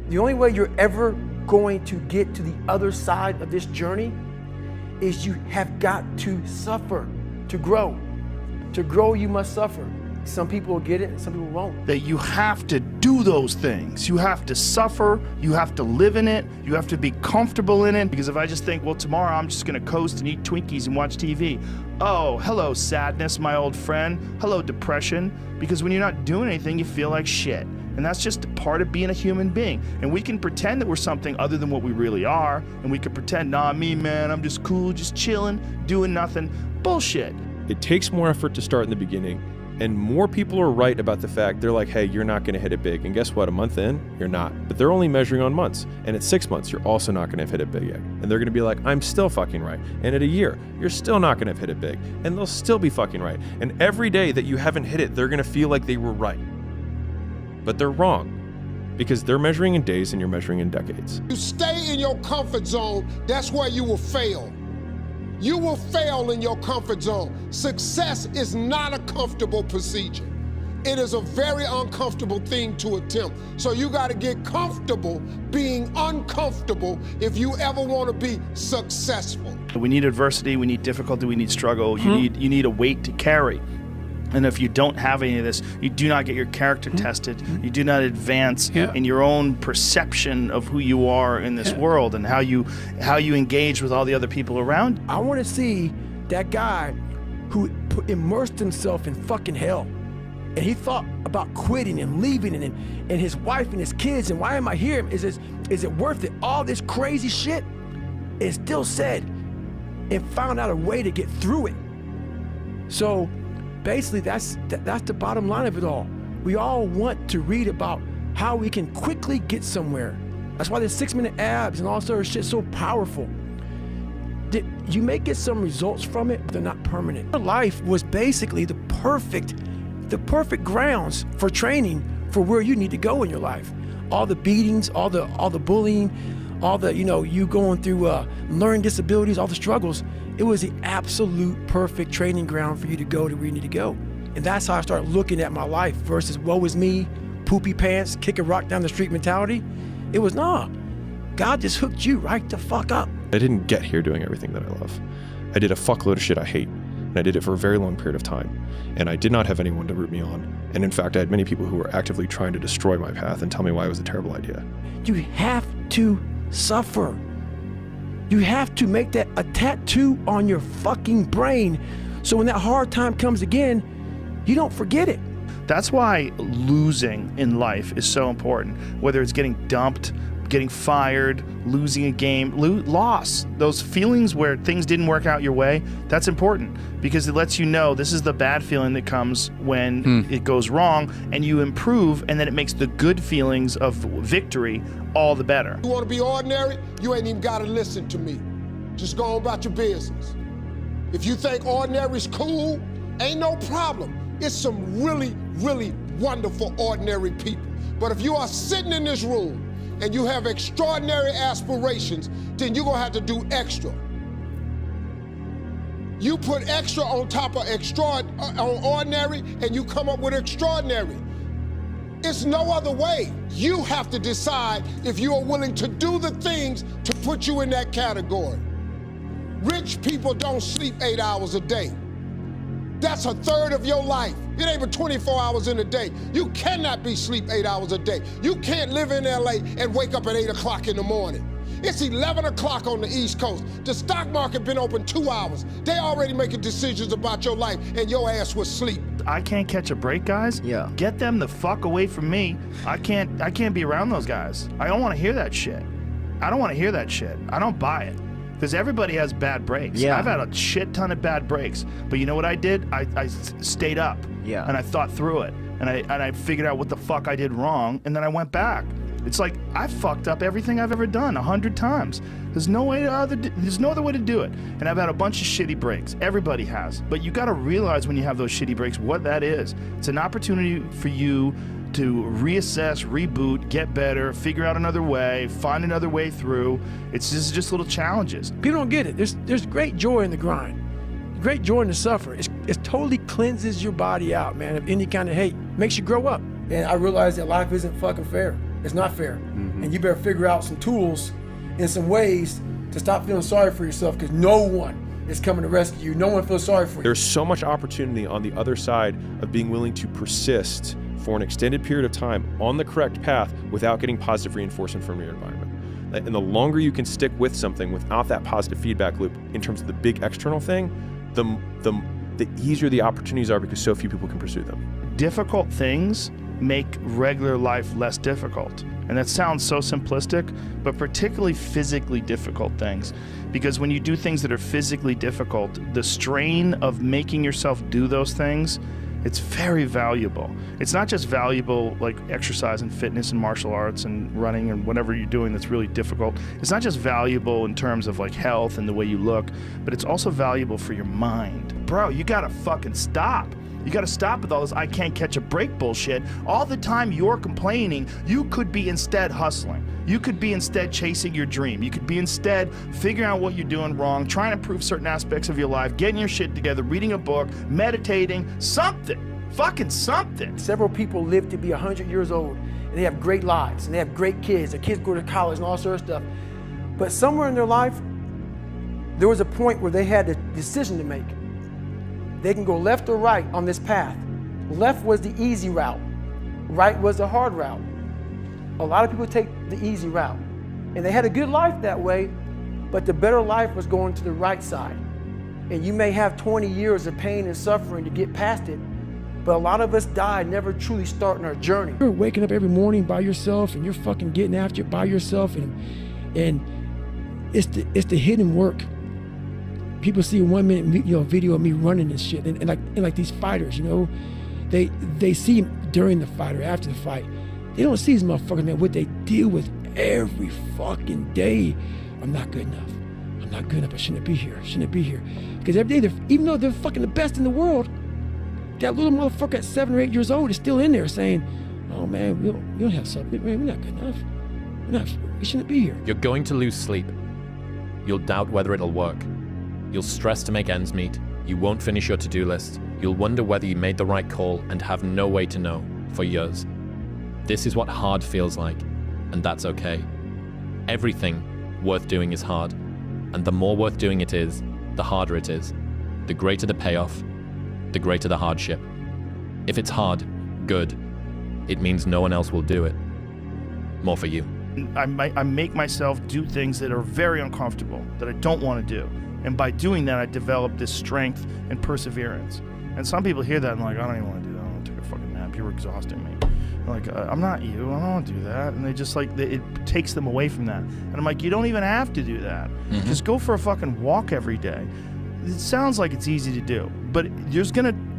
The only way you're ever going to get to the other side of this journey is you have got to suffer to grow. To grow, you must suffer. Some people will get it and some people won't. That you have to do those things. You have to suffer, you have to live in it, you have to be comfortable in it. Because if I just think, well, tomorrow I'm just gonna coast and eat Twinkies and watch TV. Oh, hello sadness, my old friend. Hello depression. Because when you're not doing anything, you feel like shit. And that's just a part of being a human being. And we can pretend that we're something other than what we really are. And we can pretend, nah, me, man, I'm just cool, just chilling, doing nothing. Bullshit. It takes more effort to start in the beginning. And more people are right about the fact, they're like, hey, you're not gonna hit it big. And guess what, a month in, you're not. But they're only measuring on months. And at 6 months, you're also not gonna have hit it big yet. And they're gonna be like, I'm still fucking right. And at a year, you're still not gonna have hit it big. And they'll still be fucking right. And every day that you haven't hit it, they're gonna feel like they were right. But they're wrong. Because they're measuring in days and you're measuring in decades. You stay in your comfort zone, that's where you will fail. You will fail in your comfort zone. Success is not a comfortable procedure. It is a very uncomfortable thing to attempt. So you got to get comfortable being uncomfortable if you ever want to be successful. We need adversity, we need difficulty, we need struggle. You need a weight to carry. And if you don't have any of this, you do not get your character tested. You do not advance in your own perception of who you are in this world and how you engage with all the other people around. I want to see that guy who immersed himself in fucking hell. And he thought about quitting and leaving and his wife and his kids. And why am I here? Is it worth it? All this crazy shit. And still said and found out a way to get through it. So basically, that's the bottom line of it all. We all want to read about how we can quickly get somewhere. That's why the 6-minute abs and all sort of shit is so powerful. You may get some results from it, but they're not permanent. Your life was basically the perfect grounds for training for where you need to go in your life. All the beatings, all the bullying, all the, you going through learning disabilities, all the struggles. It was the absolute perfect training ground for you to go to where you need to go. And that's how I started looking at my life versus woe is me, poopy pants, kick a rock down the street mentality. It was, nah, God just hooked you right the fuck up. I didn't get here doing everything that I love. I did a fuckload of shit I hate. And I did it for a very long period of time. And I did not have anyone to root me on. And in fact, I had many people who were actively trying to destroy my path and tell me why it was a terrible idea. You have to suffer. You have to make that a tattoo on your fucking brain so when that hard time comes again, you don't forget it. That's why losing in life is so important. Whether it's getting dumped, getting fired, losing a game, loss. Those feelings where things didn't work out your way, that's important because it lets you know this is the bad feeling that comes when it goes wrong and you improve, and then it makes the good feelings of victory all the better. You want to be ordinary? You ain't even got to listen to me. Just go on about your business. If you think ordinary's cool, ain't no problem. It's some really, really wonderful ordinary people. But if you are sitting in this room and you have extraordinary aspirations, then you're gonna have to do extra. You put extra on top of on ordinary and you come up with extraordinary. It's no other way. You have to decide if you are willing to do the things to put you in that category. Rich people don't sleep 8 hours a day. That's a third of your life. It ain't but 24 hours in a day. You cannot be sleep 8 hours a day. You can't live in LA and wake up at 8 o'clock in the morning. It's 11 o'clock on the East Coast. The stock market been open 2 hours. They already making decisions about your life and your ass was asleep. I can't catch a break, guys. Yeah. Get them the fuck away from me. I can't be around those guys. I don't want to hear that shit. I don't want to hear that shit. I don't buy it. Because everybody has bad breaks. Yeah. I've had a shit ton of bad breaks. But you know what I did? I stayed up. Yeah. And I thought through it. And I figured out what the fuck I did wrong. And then I went back. It's like I fucked up everything I've ever done 100 times. There's no other way to do it. And I've had a bunch of shitty breaks. Everybody has. But you got to realize when you have those shitty breaks what that is. It's an opportunity for you to reassess, reboot, get better, figure out another way, find another way through. It's just little challenges. People don't get it. There's great joy in the grind, great joy in the suffer. It totally cleanses your body out, man, of any kind of hate. Makes you grow up. And I realized that life isn't fucking fair. It's not fair. And you better figure out some tools and some ways to stop feeling sorry for yourself, because no one is coming to rescue you. No one feels sorry for you. There's so much opportunity on the other side of being willing to persist for an extended period of time on the correct path without getting positive reinforcement from your environment. And the longer you can stick with something without that positive feedback loop in terms of the big external thing, the easier the opportunities are, because so few people can pursue them. Difficult things make regular life less difficult. And that sounds so simplistic, but particularly physically difficult things. Because when you do things that are physically difficult, the strain of making yourself do those things, it's very valuable. It's not just valuable like exercise and fitness and martial arts and running and whatever you're doing that's really difficult. It's not just valuable in terms of like health and the way you look, but it's also valuable for your mind. Bro, you gotta fucking stop. You gotta stop with all this I can't catch a break bullshit. All the time you're complaining, you could be instead hustling. You could be instead chasing your dream. You could be instead figuring out what you're doing wrong, trying to improve certain aspects of your life, getting your shit together, reading a book, meditating, something. Fucking something. Several people live to be 100 years old, and they have great lives, and they have great kids. Their kids go to college and all sorts of stuff. But somewhere in their life, there was a point where they had a decision to make. They can go left or right on this path. Left was the easy route. Right was the hard route. A lot of people take the easy route. And they had a good life that way, but the better life was going to the right side. And you may have 20 years of pain and suffering to get past it, but a lot of us die never truly starting our journey. You're waking up every morning by yourself, and you're fucking getting after it by yourself, and it's the hidden work. People see a 1 minute video of me running and shit, and like these fighters, they see during the fight or after the fight. They don't see these motherfuckers, man, what they deal with every fucking day. I'm not good enough. I'm not good enough. I shouldn't be here. Because every day, even though they're fucking the best in the world, that little motherfucker at 7 or 8 years old is still in there saying, oh man, we don't have something. Man, we're not good enough. We shouldn't be here. You're going to lose sleep. You'll doubt whether it'll work. You'll stress to make ends meet. You won't finish your to-do list. You'll wonder whether you made the right call and have no way to know for years. This is what hard feels like, and that's okay. Everything worth doing is hard, and the more worth doing it is, the harder it is. The greater the payoff, the greater the hardship. If it's hard, good. It means no one else will do it. More for you. I make myself do things that are very uncomfortable, that I don't want to do. And by doing that, I develop this strength and perseverance. And some people hear that and like, I don't even want to do that. I don't want to take a fucking nap. You're exhausting me. Like, I'm not you. I don't want to do that. And they just like, it takes them away from that. And I'm like, you don't even have to do that. Mm-hmm. Just go for a fucking walk every day. It sounds like it's easy to do, but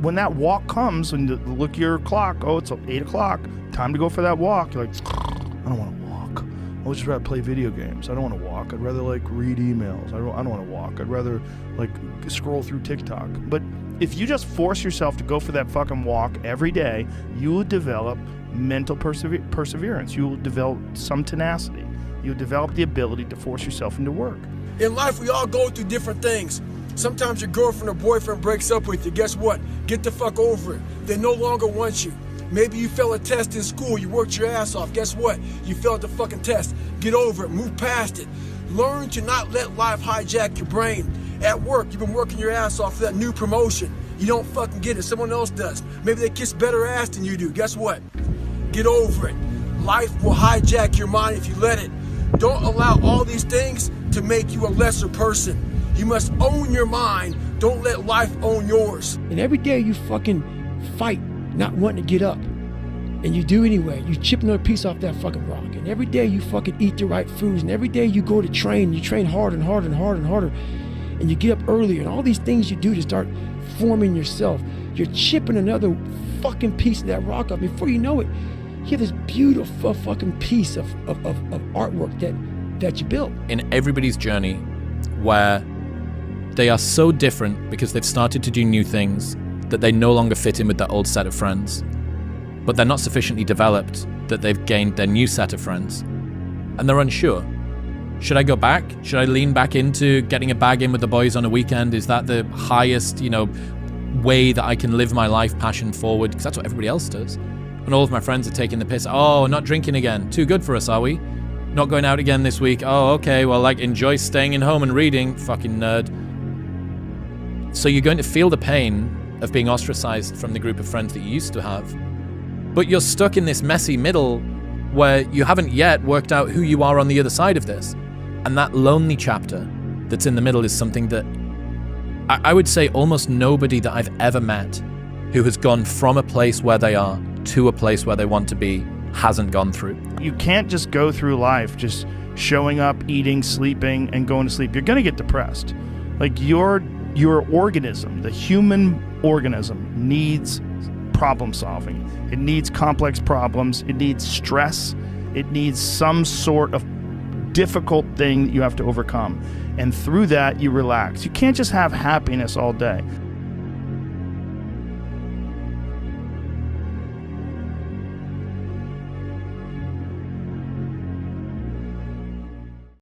when that walk comes, when you look at your clock, oh, it's 8 o'clock, time to go for that walk. You're like, I don't want to walk. I would just rather play video games. I don't want to walk. I'd rather like read emails. I don't want to walk. I'd rather like scroll through TikTok. But if you just force yourself to go for that fucking walk every day, you will develop mental perseverance. You will develop some tenacity. You'll develop the ability to force yourself into work. In life, we all go through different things. Sometimes your girlfriend or boyfriend breaks up with you. Guess what? Get the fuck over it. They no longer want you. Maybe you failed a test in school. You worked your ass off. Guess what? You failed the fucking test. Get over it. Move past it. Learn to not let life hijack your brain. At work, you've been working your ass off for that new promotion. You don't fucking get it. Someone else does. Maybe they kiss better ass than you do. Guess what? Get over it. Life will hijack your mind if you let it. Don't allow all these things to make you a lesser person. You must own your mind. Don't let life own yours. And every day you fucking fight not wanting to get up. And you do anyway. You chip another piece off that fucking rock. And every day you fucking eat the right foods. And every day you go to train. You train harder and harder and harder and harder. And you get up earlier. And all these things you do to start forming yourself. You're chipping another fucking piece of that rock up. Before you know it, you have this beautiful fucking piece of artwork that you built. In everybody's journey, where they are so different because they've started to do new things that they no longer fit in with their old set of friends, but they're not sufficiently developed that they've gained their new set of friends, and they're unsure. Should I go back? Should I lean back into getting a bag in with the boys on a weekend? Is that the highest, way that I can live my life passion forward? Because that's what everybody else does. And all of my friends are taking the piss. Oh, not drinking again. Too good for us, are we? Not going out again this week. Oh, okay. Well, like, enjoy staying in home and reading. Fucking nerd. So you're going to feel the pain of being ostracized from the group of friends that you used to have. But you're stuck in this messy middle where you haven't yet worked out who you are on the other side of this. And that lonely chapter that's in the middle is something that I would say almost nobody that I've ever met who has gone from a place where they are to a place where they want to be hasn't gone through. You can't just go through life just showing up, eating, sleeping, and going to sleep. You're going to get depressed. Like your organism, the human organism, needs problem solving. It needs complex problems. It needs stress. It needs some sort of difficult thing that you have to overcome. And through that, you relax. You can't just have happiness all day.